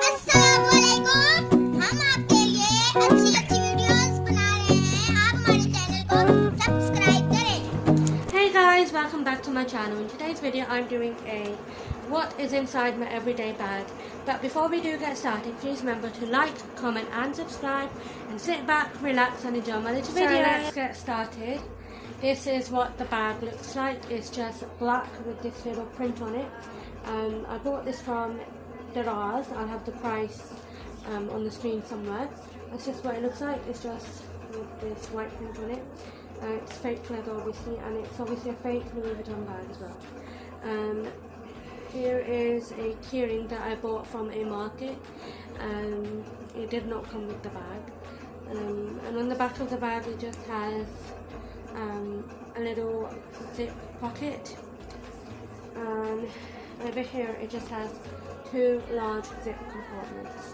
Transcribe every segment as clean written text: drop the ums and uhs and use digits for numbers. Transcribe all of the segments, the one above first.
अस्सलामुअलैकुम। हम आपके लिए अच्छी अच्छी वीडियोस बना रहे हैं, आप हमारे चैनल को सब्सक्राइब करें। Hey guys, welcome back to my channel. In today's video I'm doing a what is inside my everyday bag. But before we do get started, please remember to like, comment and subscribe and sit back, relax and enjoy my little video. So let's get started. This is what the bag looks like. It's just black with this little print on it. I bought this from Daraz. I'll have the price on the screen somewhere. That's just what it looks like. It's just with this white print on it. It's fake leather obviously, and it's obviously a fake Louis Vuitton bag as well. Here is a keyring that I bought from a market. It did not come with the bag. And on the back of the bag it just has a little zip pocket. And over here it just has two large zip compartments.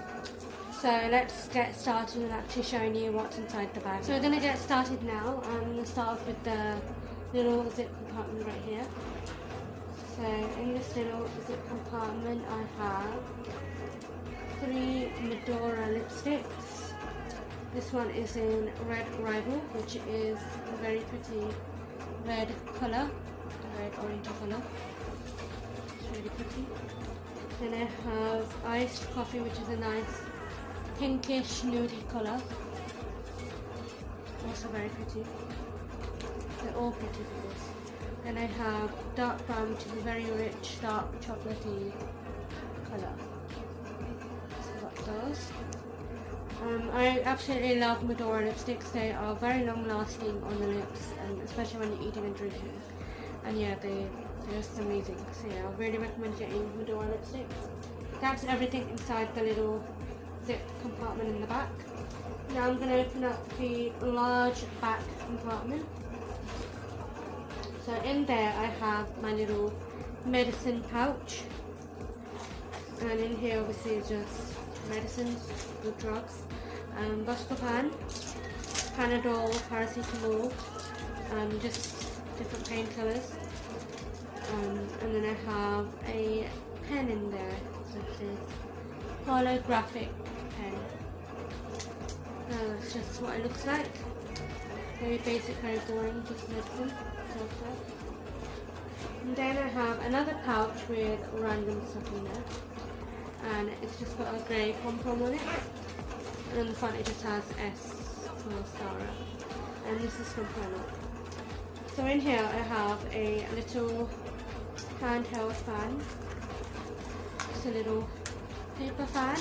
So let's get started with actually showing you what's inside the bag. So we're going to get started now. I'm going to start off with the little zip compartment right here. So in this little zip compartment I have 3 Medora lipsticks. This one is in Red Rival, which is a very pretty red colour, red orange colour. It's really pretty. Then I have Iced Coffee, which is a nice pinkish nudie colour, also very pretty. They're all pretty for this. Then I have dark brown, which is a very rich dark chocolatey colour. So I've got those. I absolutely love Medora lipsticks. They are very long lasting on the lips, and especially when you're eating and drinking. And yeah, they're just amazing. So yeah, I really recommend getting Medora lipsticks. That's everything inside the little zip compartment in the back. Now I'm going to open up the large back compartment. So in there I have my little medicine pouch, and in here obviously is just medicines, good drugs, Buscopan, Panadol, paracetamol, just different painkillers, and then I have a pen in there, so it is holographic pen. That's just what it looks like. Very basic, very boring, just medicine. And then I have another pouch with random stuff in there, and it's just got a grey pom-pom on it, and on the front it just has S for Sarah, and this is from Primark. So in here I have a little handheld fan, just a little paper fan.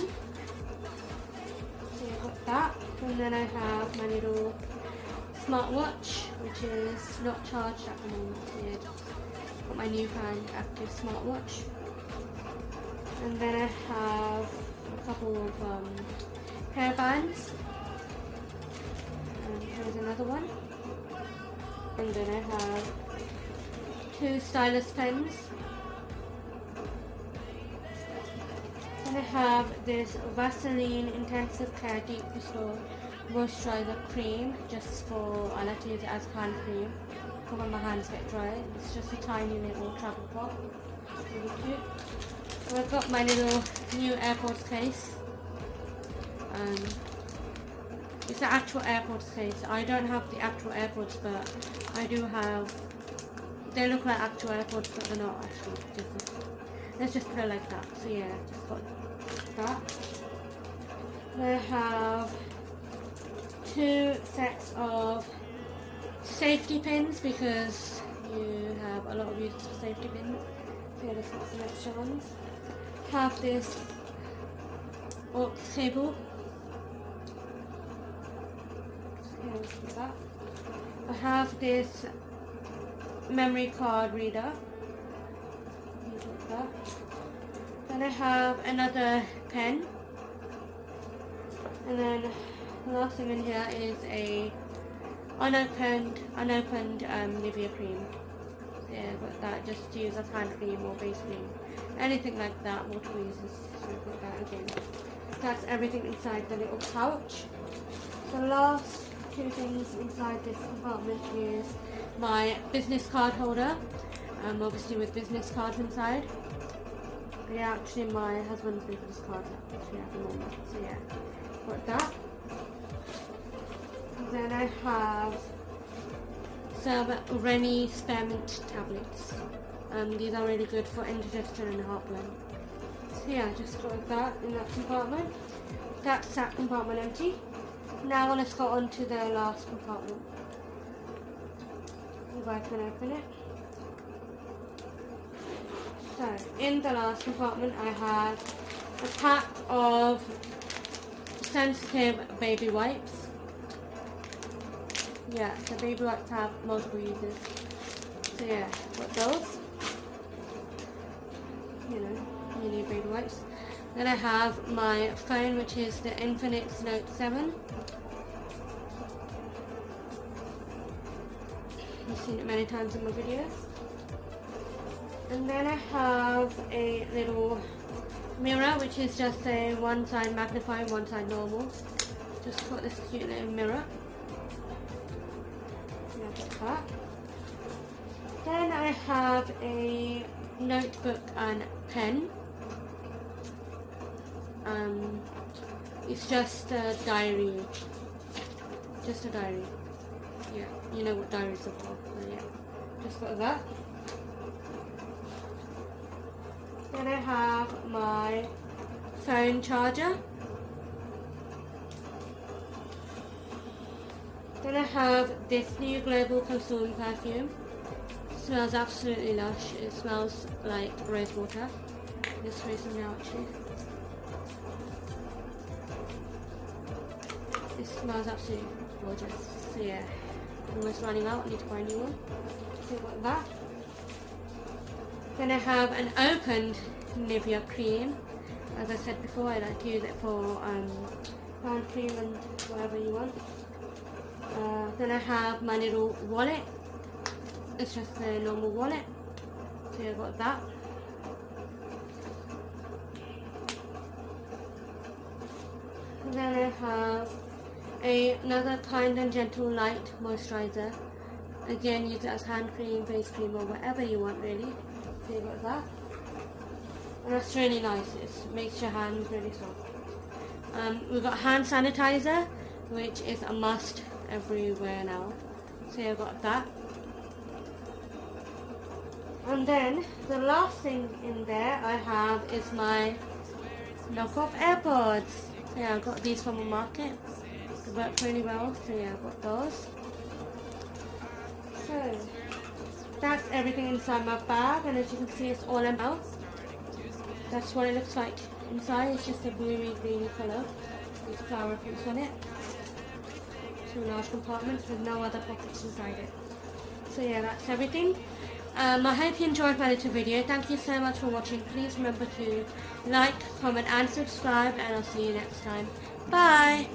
So I've got that, and then I have my little smartwatch, which is not charged at the moment. So yeah, got my newfound active smartwatch. And then I have a couple of hair bands. And here's another one. And then I have 2 stylus pens. Then I have this Vaseline Intensive Care Deep Restore Moisturizer Cream, just for, I like to use it as hand cream for when my hands get dry. It's just a tiny little travel pot. Really cute. So I've got my little new AirPods case. It's an actual AirPods case. I don't have the actual AirPods, but I do have, they look like actual AirPods, but they're not actually. Let's just put it like that. So yeah, just got that. I have 2 sets of safety pins, because you have a lot of use for safety pins. So yeah, just got some extra ones. Have this aux cable. Here's that. I have this memory card reader. Like that. Then I have another pen, and then the last thing in here is a unopened Nivea cream. So yeah, but that just to use as hand cream or base cream, anything like that. Water uses, so I've got that again. That's everything inside the little pouch. The last 2 things inside this compartment is my business card holder, obviously with business cards inside. Yeah, actually my husband's business card actually at the moment. So yeah, got that. Then I have some Remy spearmint tablets. These are really good for indigestion and heartburn. So yeah, just got that in that compartment. That's that compartment empty. Now let's go on to the last compartment. If I can open it. So, in the last compartment I have a pack of sensitive baby wipes. Yeah, the baby wipes have multiple uses. So yeah, got those. You know, you need baby wipes. Then I have my phone, which is the Infinix Note 7. You've seen it many times in my videos. And then I have a little mirror, which is just a one side magnifying, one side normal. Just got this cute little mirror. Yeah, got that. Then I have a notebook and pen. It's just a diary. Just a diary. Yeah, you know what diaries are for. So yeah, just got that. Then I have my phone charger. Then I have this new Global Consume perfume. It smells absolutely lush. It smells like rose water. Let's spray some now actually. It smells absolutely gorgeous. So yeah, almost running out. I need to buy a new one. So got that. Then I have an opened Nivea cream. As I said before, I like to use it for hand cream and whatever you want. Then I have my little wallet. It's just a normal wallet. So I got that. And then I have another Kind and Gentle Light moisturizer. Again, use it as hand cream, face cream, or whatever you want really. So you got that. And that's really nice. It makes your hands really soft. We've got hand sanitizer, which is a must everywhere now. So I got that. And then the last thing in there I have is my knockoff AirPods. So yeah, I got these from the market. They work really well. So yeah, I got those. So that's everything inside my bag, and as you can see, it's all empty. That's what it looks like inside. It's just a bluey greeny colour with flower prints on it. Two large compartments with no other pockets inside it. So yeah, that's everything. I hope you enjoyed my little video. Thank you so much for watching. Please remember to like, comment and subscribe, and I'll see you next time. Bye!